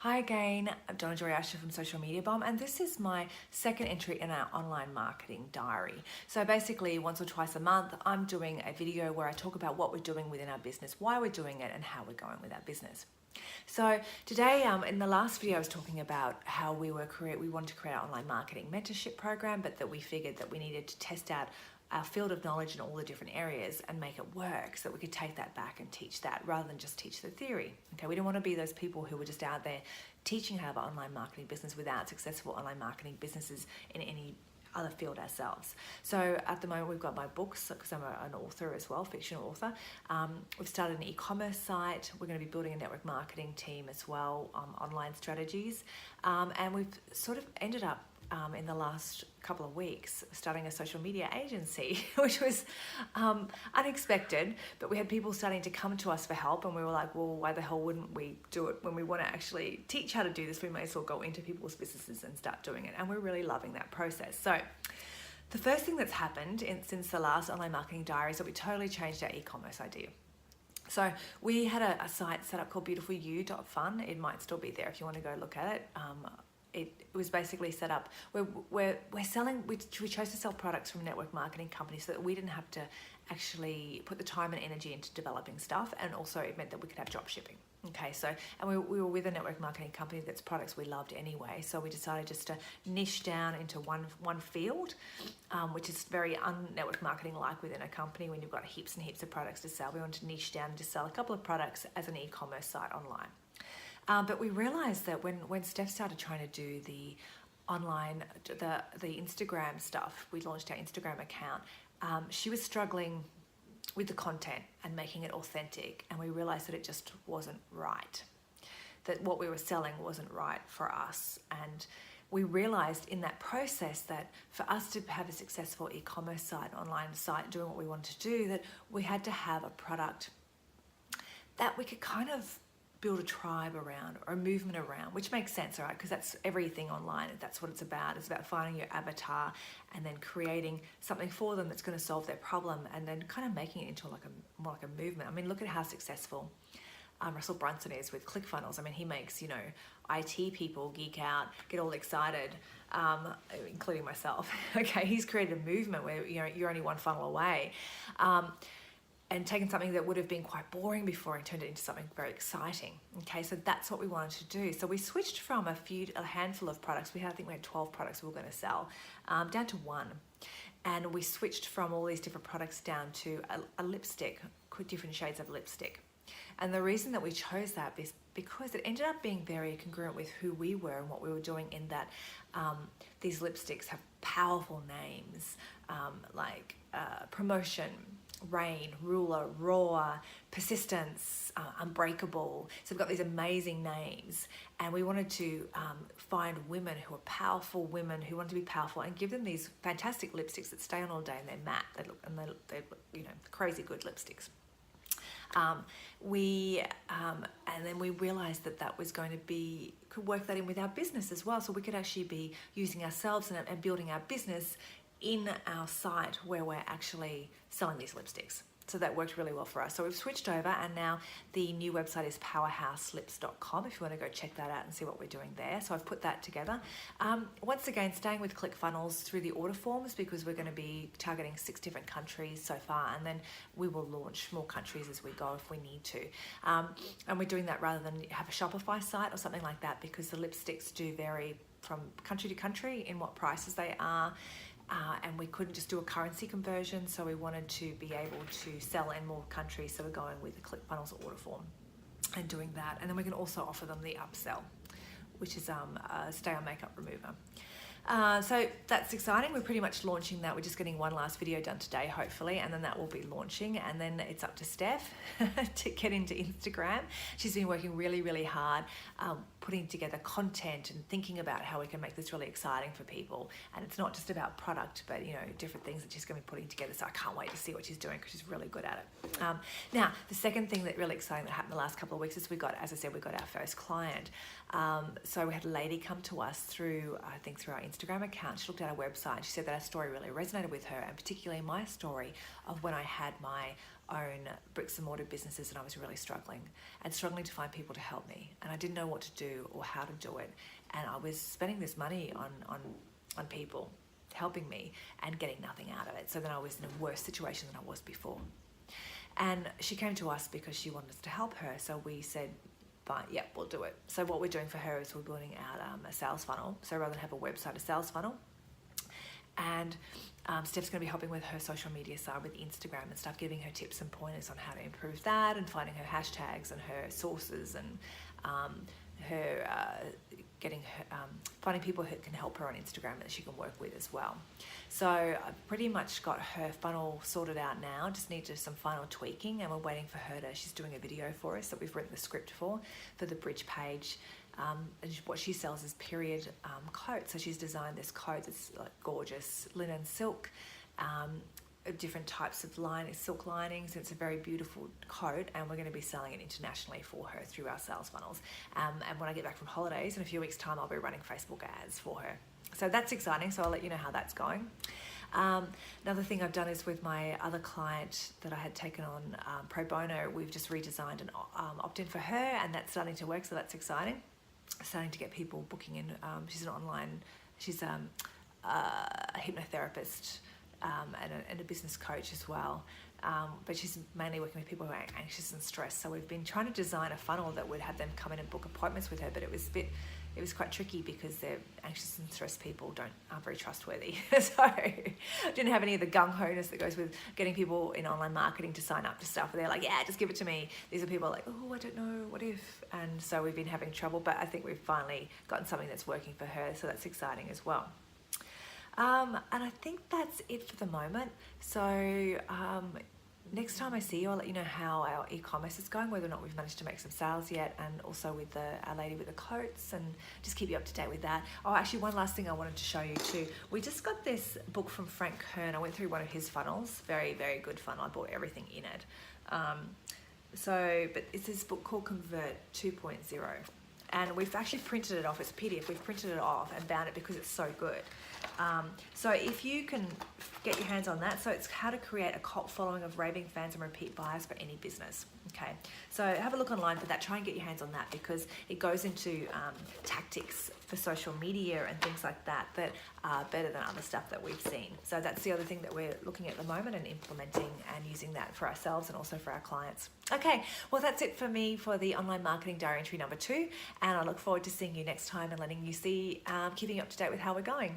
Hi again, I'm Donna Joy Asher from Social Media Bomb, and this is my second entry in our online marketing diary. So basically, once or twice a month, I'm doing a video where I talk about what we're doing within our business, why we're doing it, and how we're going with our business. So today, in the last video, I was talking about how we wanted to create our online marketing mentorship program, but that we figured that we needed to test out our field of knowledge in all the different areas and make it work so that we could take that back and teach that rather than just teach the theory. Okay, we don't want to be those people who were just out there teaching how to have an online marketing business without successful online marketing businesses in any other field ourselves. So at the moment we've got my books, because I'm an author as well, fictional author. We've started an e-commerce site. We're going to be building a network marketing team as well, online strategies. And we've sort of ended up in the last couple of weeks starting a social media agency, which was unexpected, but we had people starting to come to us for help, and we were like, well, why the hell wouldn't we do it when we want to actually teach how to do this? We may as well go into people's businesses and start doing it, and we're really loving that process. So the first thing that's happened since the last online marketing diary is that we totally changed our e-commerce idea. So we had a site set up called beautifulyou.fun. It might still be there if you want to go look at it. It was basically set up where we're selling, we chose to sell products from network marketing companies so that we didn't have to actually put the time and energy into developing stuff, and also it meant that we could have drop shipping. Okay, so, and we were with a network marketing company that's products we loved anyway, so we decided just to niche down into one field, which is very un-network marketing like within a company when you've got heaps and heaps of products to sell. We wanted to niche down and just sell a couple of products as an e-commerce site online. But we realized that when Steph started trying to do the online, the Instagram stuff, we launched our Instagram account, she was struggling with the content and making it authentic, and we realized that it just wasn't right, that what we were selling wasn't right for us. And we realized in that process that for us to have a successful e-commerce site, online site, doing what we wanted to do, that we had to have a product that we could kind of build a tribe around or a movement around, which makes sense, all right? Because that's everything online. That's what it's about. It's about finding your avatar and then creating something for them that's going to solve their problem, and then kind of making it into more like a movement. I mean, look at how successful Russell Brunson is with ClickFunnels. I mean, he makes, IT people geek out, get all excited, including myself. Okay, he's created a movement where, you're only one funnel away. And taken something that would have been quite boring before and turned it into something very exciting. Okay, so that's what we wanted to do. So we switched from a handful of products. I think we had 12 products we were going to sell, down to one. And we switched from all these different products down to a lipstick, different shades of lipstick. And the reason that we chose that is because it ended up being very congruent with who we were and what we were doing, in that these lipsticks have powerful names, like promotion, Rain, Ruler, Raw, Persistence, Unbreakable. So we've got these amazing names, and we wanted to find women who are powerful women who want to be powerful, and give them these fantastic lipsticks that stay on all day, and they're matte. They look crazy good lipsticks. And then we realized that was going to be, could work that in with our business as well, so we could actually be using ourselves and building our business in our site where we're actually selling these lipsticks. So that worked really well for us. So we've switched over, and now the new website is powerhouselips.com if you want to go check that out and see what we're doing there. So I've put that together. Once again, staying with ClickFunnels through the order forms, because we're going to be targeting 6 different countries so far, and then we will launch more countries as we go if we need to. And we're doing that rather than have a Shopify site or something like that, because the lipsticks do vary from country to country in what prices they are. And we couldn't just do a currency conversion, so we wanted to be able to sell in more countries, so we're going with the ClickFunnels order form and doing that. And then we can also offer them the upsell, which is a stay on makeup remover. So that's exciting. We're pretty much launching that. We're just getting one last video done today, hopefully, and then that will be launching, and then it's up to Steph to get into Instagram. She's been working really, really hard, putting together content and thinking about how we can make this really exciting for people. And it's not just about product, but different things that she's going to be putting together. So I can't wait to see what she's doing, because she's really good at it. Now, the second thing that really exciting that happened the last couple of weeks is we got our first client. So we had a lady come to us through our Instagram account. She looked at our website. She said that our story really resonated with her, and particularly my story of when I had my own bricks and mortar businesses, and I was really struggling to find people to help me, and I didn't know what to do or how to do it, and I was spending this money on people helping me and getting nothing out of it. So then I was in a worse situation than I was before. And she came to us because she wanted us to help her. So we said, fine, yeah, we'll do it. So what we're doing for her is we're building out a sales funnel. So rather than have a website, a sales funnel. And Steph's going to be helping with her social media side with Instagram and stuff, giving her tips and pointers on how to improve that and finding her hashtags and her sources and finding people who can help her on Instagram that she can work with as well. So I've pretty much got her funnel sorted out now. Just need some final tweaking, and we're waiting for her she's doing a video for us that we've written the script for the bridge page. And what she sells is period coats. So she's designed this coat that's like gorgeous linen silk, different types of silk linings. It's a very beautiful coat, and we're going to be selling it internationally for her through our sales funnels. And when I get back from holidays in a few weeks' time, I'll be running Facebook ads for her. So that's exciting. So I'll let you know how that's going. Another thing I've done is with my other client that I had taken on pro bono, we've just redesigned an opt-in for her, and that's starting to work. So that's exciting. Starting to get people booking in. She's a hypnotherapist and a business coach as well. But she's mainly working with people who are anxious and stressed. So we've been trying to design a funnel that would have them come in and book appointments with her, but it was quite tricky because they're anxious and stressed people aren't very trustworthy. So I didn't have any of the gung-ho-ness that goes with getting people in online marketing to sign up to stuff where they're like, yeah, just give it to me. These are people like, oh, I don't know, what if? And so we've been having trouble, but I think we've finally gotten something that's working for her. So that's exciting as well. And I think that's it for the moment. So next time I see you, I'll let you know how our e-commerce is going, whether or not we've managed to make some sales yet, and also with our lady with the coats, and just keep you up to date with that. Oh, actually, one last thing I wanted to show you too. We just got this book from Frank Kern. I went through one of his funnels. Very, very good funnel. I bought everything in it. But it's this book called Convert 2.0. And we've actually printed it off. It's a PDF. We've printed it off and bound it because it's so good. So if you can get your hands on that, so it's how to create a cult following of raving fans and repeat buyers for any business. Okay, so have a look online for that. Try and get your hands on that because it goes into tactics for social media and things like that are better than other stuff that we've seen. So that's the other thing that we're looking at the moment and implementing and using that for ourselves and also for our clients. Okay, well that's it for me for the online marketing diary entry number 2, and I look forward to seeing you next time and letting you see, keeping you up to date with how we're going.